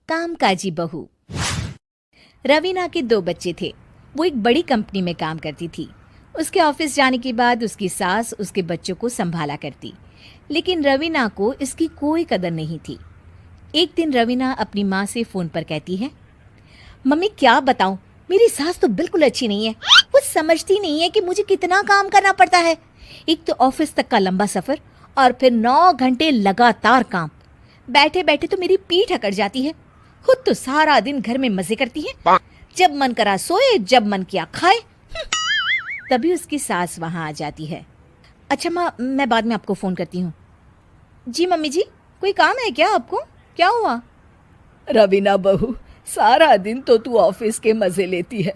कामकाजी बहू। रवीना के 2 बच्चे थे। वो एक बड़ी कंपनी में काम करती थी। उसके ऑफिस जाने के बाद उसकी सास उसके बच्चों को संभाला करती, लेकिन रवीना को इसकी कोई कदर नहीं थी। एक दिन रवीना अपनी माँ से फोन पर कहती है, मम्मी क्या बताऊं, मेरी सास तो बिल्कुल अच्छी नहीं है। वो समझती नहीं है कि मुझे कितना काम करना पड़ता है। एक तो ऑफिस तक का लंबा सफर और फिर 9 घंटे लगातार काम। बैठे बैठे तो मेरी पीठ अकड़ जाती है। खुद तो सारा दिन घर में मजे करती है, जब मन करा सोए, जब मन किया खाए। तभी उसकी सास वहां आ जाती है। अच्छा माँ, मैं बाद में आपको फोन करती हूँ। जी मम्मी जी, कोई काम है क्या आपको? क्या हुआ? रवीना बहू, सारा दिन तो तू ऑफिस के मजे लेती है,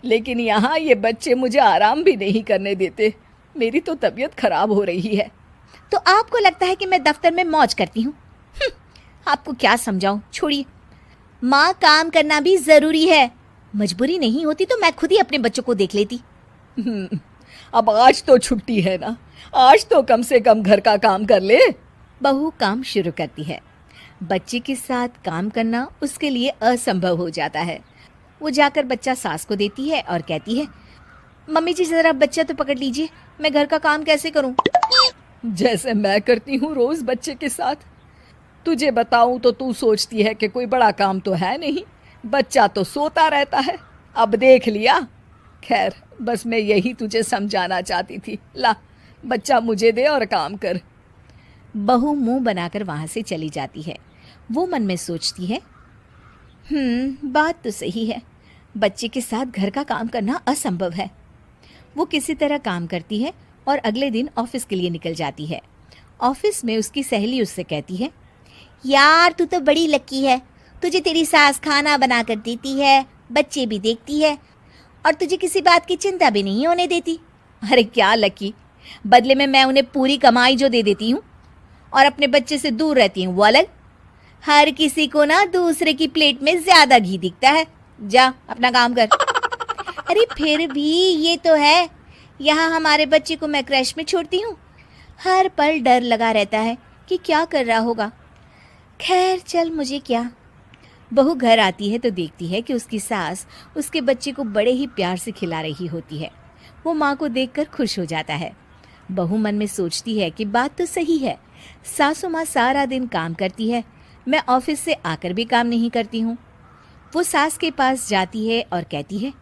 लेकिन यहाँ ये बच्चे मुझे आराम भी नहीं करने देते। मेरी तो तबीयत खराब हो रही है। तो आपको लगता है कि मैं दफ्तर में मौज करती हूँ? आपको क्या समझाऊं, छोड़िए। माँ, काम करना भी जरूरी है। मजबूरी नहीं होती तो मैं खुद ही अपने बच्चों को देख लेती। अब आज तो छुट्टी है ना, आज तो कम से कम घर का काम कर ले। बहू काम शुरू करती है। बच्चे के साथ काम करना उसके लिए असंभव हो जाता है। वो जाकर बच्चा सास को देती है और कहती है, मम्मी जी जरा बच्चा तो पकड़ लीजिए, मैं घर का काम कैसे करूं? जैसे मैं करती हूँ रोज बच्चे के साथ। तुझे बताऊं तो तू सोचती है कि कोई बड़ा काम तो है नहीं, बच्चा तो सोता रहता है। अब देख लिया। खैर, बस मैं यही तुझे समझाना चाहती थी। ला, बच्चा मुझे दे और काम कर। बहू मुंह बनाकर वहां से चली जाती है। वो मन में सोचती है, बात तो सही है, बच्चे के साथ घर का काम करना असंभव है। वो किसी तरह काम करती है और अगले दिन ऑफिस के लिए निकल जाती है। ऑफिस में उसकी सहेली उससे कहती है, यार तू तो बड़ी लकी है, तुझे तेरी सास खाना बना कर देती है, बच्चे भी देखती है और तुझे किसी बात की चिंता भी नहीं होने देती। अरे क्या लकी, बदले में मैं उन्हें पूरी कमाई जो दे देती हूँ और अपने बच्चे से दूर रहती हूँ वो अलग। हर किसी को ना दूसरे की प्लेट में ज्यादा घी दिखता है। जा अपना काम कर। अरे फिर भी ये तो है, यहाँ हमारे बच्चे को मैं क्रैश में छोड़ती हूँ, हर पल डर लगा रहता है कि क्या कर रहा होगा। खैर चल, मुझे क्या। बहू घर आती है तो देखती है कि उसकी सास उसके बच्चे को बड़े ही प्यार से खिला रही होती है। वो माँ को देखकर खुश हो जाता है। बहू मन में सोचती है कि बात तो सही है, सासू माँ सारा दिन काम करती है, मैं ऑफिस से आकर भी काम नहीं करती हूँ। वो सास के पास जाती है और कहती है,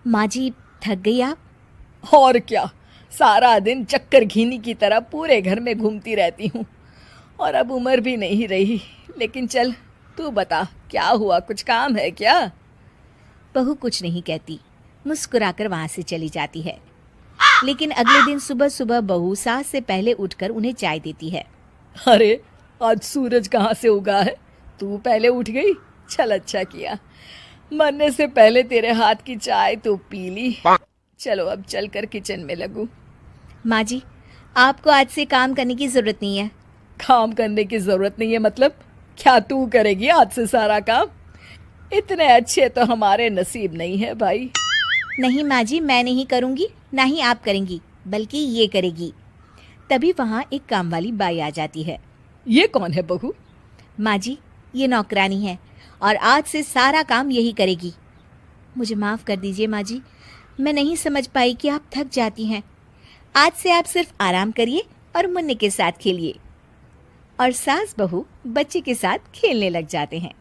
माँ जी थक गई आप? और क्या, सारा दिन चक्कर घीनी की तरह पूरे घर में घूमती रहती हूँ और अब उम्र भी नहीं रही। लेकिन चल तू बता, क्या हुआ, कुछ काम है क्या? बहू कुछ नहीं कहती, मुस्कुराकर वहां से चली जाती है। लेकिन अगले दिन सुबह सुबह बहू सास से पहले उठकर उन्हें चाय देती है। अरे आज सूरज कहाँ से उगा है, तू पहले उठ गई। चल अच्छा किया, मरने से पहले तेरे हाथ की चाय तो पी ली। चलो अब चलकर किचन में लगूं। माँ जी, आपको आज से काम करने की जरूरत नहीं है। काम करने की जरूरत नहीं है मतलब? क्या तू करेगी आज से सारा काम? इतने अच्छे तो हमारे नसीब नहीं है भाई। नहीं माँ जी, मैं नहीं करूँगी, ना ही आप करेंगी, बल्कि ये करेगी। तभी वहाँ एक काम वाली बाई आ जाती है। ये कौन है बहू? माँ जी, ये नौकरानी है और आज से सारा काम यही करेगी। मुझे माफ़ कर दीजिए माँ जी, मैं नहीं समझ पाई कि आप थक जाती हैं। आज से आप सिर्फ आराम करिए और मुन्ने के साथ खेलिए। और सास बहू बच्चे के साथ खेलने लग जाते हैं।